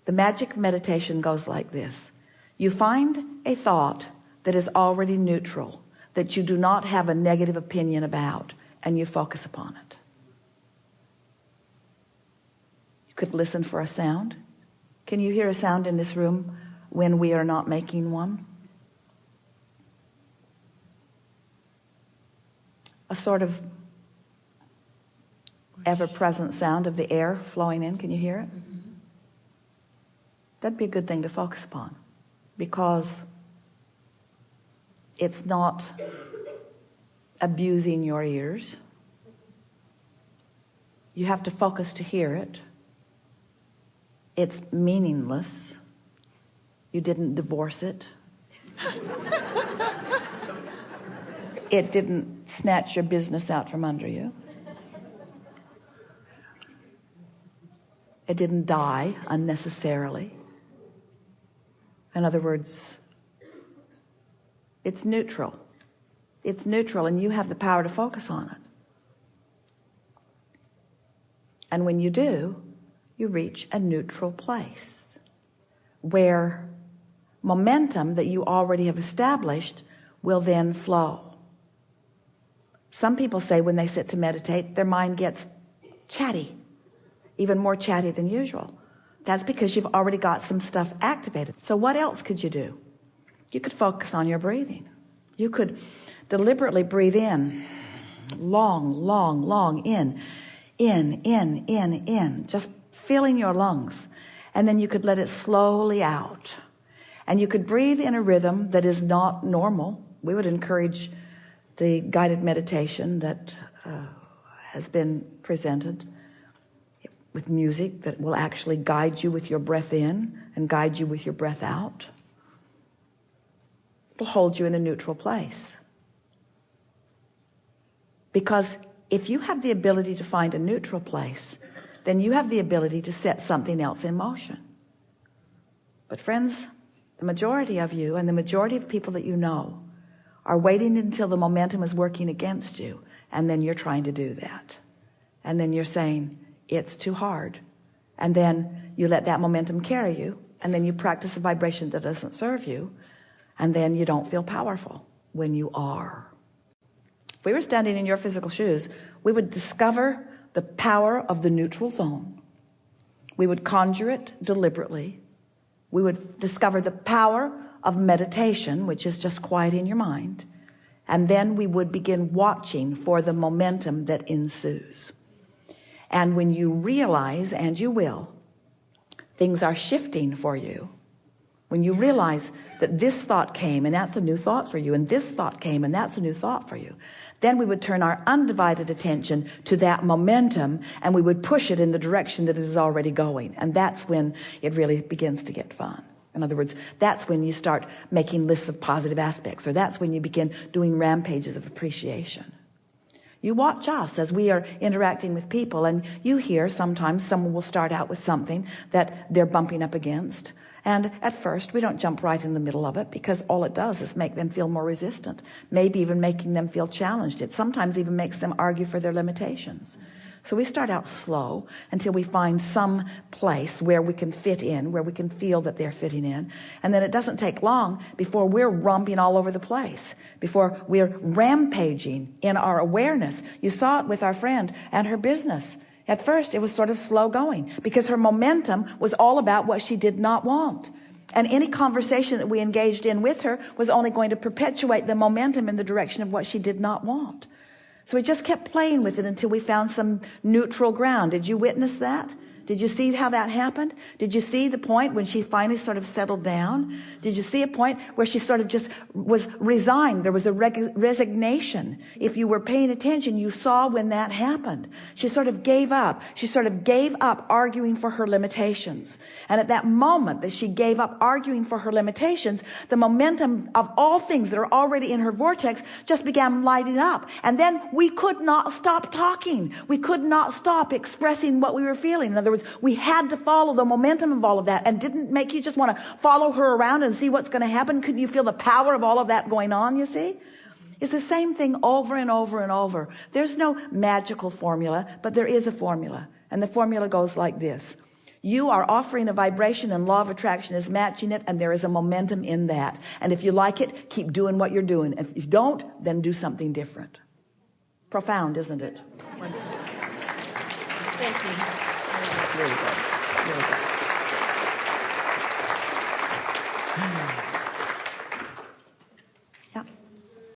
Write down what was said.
The magic meditation goes like this. You find a thought that is already neutral, that you do not have a negative opinion about, and you focus upon it. You could listen for a sound. Can you hear a sound in this room when we are not making one? A sort of ever-present sound of the air flowing in. Can you hear it? That'd be a good thing to focus upon, because it's not abusing your ears. You have to focus to hear it. It's meaningless. You didn't divorce it. It didn't snatch your business out from under you. It didn't die unnecessarily. In other words, it's neutral. It's neutral, and you have the power to focus on it. And when you do, you reach a neutral place where momentum that you already have established will then flow. Some people say when they sit to meditate, their mind gets chatty, even more chatty than usual. That's because you've already got some stuff activated. So what else could you do? You could focus on your breathing. You could deliberately breathe in, long, long, long, in, just filling your lungs. And then you could let it slowly out. And you could breathe in a rhythm that is not normal. We would encourage the guided meditation that has been presented with music that will actually guide you with your breath in and guide you with your breath out. It'll hold you in a neutral place. Because if you have the ability to find a neutral place, then you have the ability to set something else in motion. But friends, the majority of you and the majority of people that you know are waiting until the momentum is working against you, and then you're trying to do that. And then you're saying, it's too hard. And then you let that momentum carry you, and then you practice a vibration that doesn't serve you, and then you don't feel powerful when you are. If we were standing in your physical shoes, we would discover the power of the neutral zone. We would conjure it deliberately. We would discover the power of meditation, which is just quieting your mind. And then we would begin watching for the momentum that ensues. And when you realize, and you will, things are shifting for you. When you realize that this thought came and that's a new thought for you, and this thought came and that's a new thought for you, then we would turn our undivided attention to that momentum, and we would push it in the direction that it is already going. And that's when it really begins to get fun. In other words, that's when you start making lists of positive aspects, or that's when you begin doing rampages of appreciation. You watch us as we are interacting with people, and you hear sometimes someone will start out with something that they're bumping up against. And at first, we don't jump right in the middle of it, because all it does is make them feel more resistant, maybe even making them feel challenged. It sometimes even makes them argue for their limitations. So we start out slow until we find some place where we can fit in, where we can feel that they're fitting in. And then it doesn't take long before we're romping all over the place, before we're rampaging in our awareness. You saw it with our friend and her business. At first, it was sort of slow going because her momentum was all about what she did not want. And any conversation that we engaged in with her was only going to perpetuate the momentum in the direction of what she did not want. So we just kept playing with it until we found some neutral ground. Did you witness that? Did you see how that happened? Did you see the point when she finally sort of settled down? Did you see a point where she sort of just was resigned? There was a resignation. If you were paying attention, you saw when that happened. She sort of gave up. She sort of gave up arguing for her limitations. And at that moment that she gave up arguing for her limitations, the momentum of all things that are already in her vortex just began lighting up. And then we could not stop talking. We could not stop expressing what we were feeling. In other words, we had to follow the momentum of all of that. And didn't make you just want to follow her around and see what's going to happen? Couldn't you feel the power of all of that going on, you see? It's the same thing over and over and over. There's no magical formula, but there is a formula. And the formula goes like this. You are offering a vibration, and law of attraction is matching it, and there is a momentum in that. And if you like it, keep doing what you're doing. If you don't, then do something different. Profound, isn't it? Thank you. Really good. Really good.